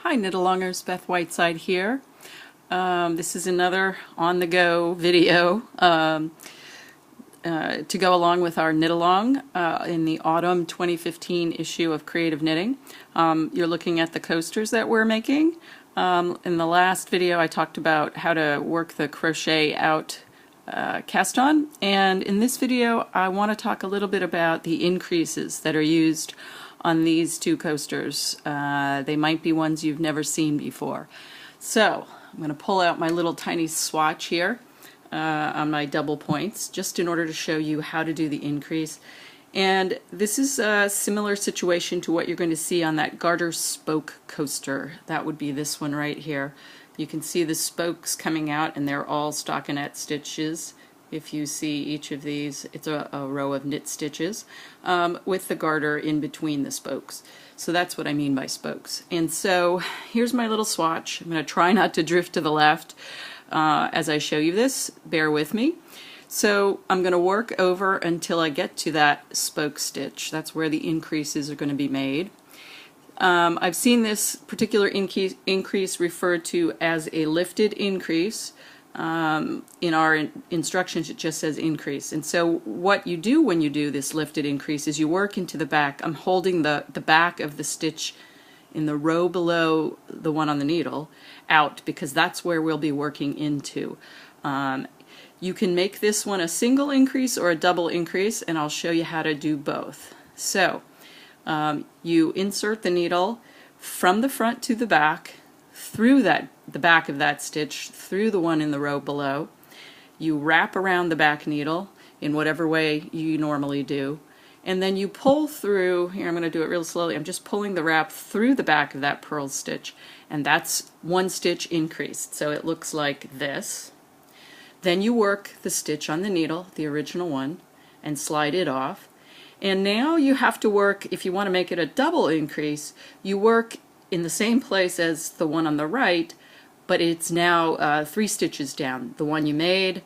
Hi Knitalongers, Beth Whiteside here. This is another on-the-go video to go along with our knit-along in the autumn 2015 issue of Creative Knitting. You're looking at the coasters that we're making. In the last video I talked about how to work the crochet out cast on, and in this video I want to talk a little bit about the increases that are used on these two coasters. They might be ones you've never seen before. So I'm going to pull out my little tiny swatch here on my double points just in order to show you how to do the increase. And this is a similar situation to what you're going to see on that garter spoke coaster. That would be this one right here. You can see the spokes coming out and they're all stockinette stitches. If you see each of these, it's a row of knit stitches with the garter in between the spokes. So that's what I mean by spokes. And so here's my little swatch. I'm going to try not to drift to the left as I show you this. Bear with me. So I'm going to work over until I get to that spoke stitch. That's where the increases are going to be made. I've seen this particular increase referred to as a lifted increase. In our instructions it just says increase, and so what you do when you do this lifted increase is you work into the back. I'm holding the back of the stitch in the row below the one on the needle out because that's where we'll be working into. You can make this one a single increase or a double increase, and I'll show you how to do both. So you insert the needle from the front to the back, through the back of that stitch, through the one in the row below. You wrap around the back needle in whatever way you normally do, and then you pull through. Here, I'm going to do it real slowly. I'm just pulling the wrap through the back of that purl stitch, and that's one stitch increased, so it looks like this. Then you work the stitch on the needle, the original one, and slide it off. And now you have to work, if you want to make it a double increase, you work in the same place as the one on the right, but it's now 3 stitches down. The one you made,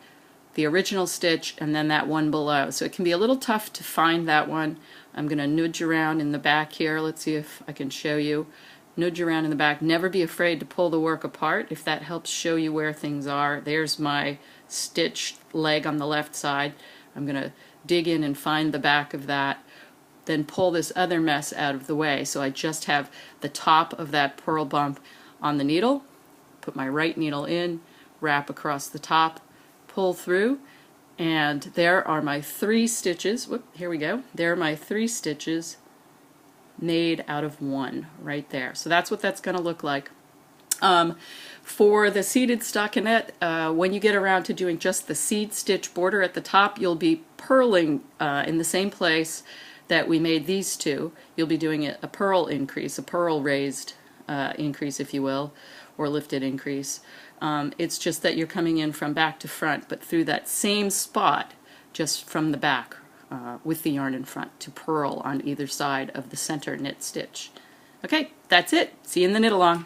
the original stitch, and then that one below. So it can be a little tough to find that one. I'm going to nudge around in the back here. Let's see if I can show you. Nudge around in the back. Never be afraid to pull the work apart if that helps show you where things are. There's my stitch leg on the left side. I'm going to dig in and find the back of that. Then pull this other mess out of the way. So I just have the top of that purl bump on the needle, put my right needle in, wrap across the top, pull through, and there are my 3 stitches. Whoop, here we go. There are my 3 stitches made out of one right there. So that's what that's going to look like. For the seated stockinette, when you get around to doing just the seed stitch border at the top, you'll be purling in the same place that we made these two. You'll be doing a purl increase, a purl raised increase, if you will, or lifted increase. It's just that you're coming in from back to front, but through that same spot, just from the back with the yarn in front to purl on either side of the center knit stitch. Okay, that's it. See you in the knit along.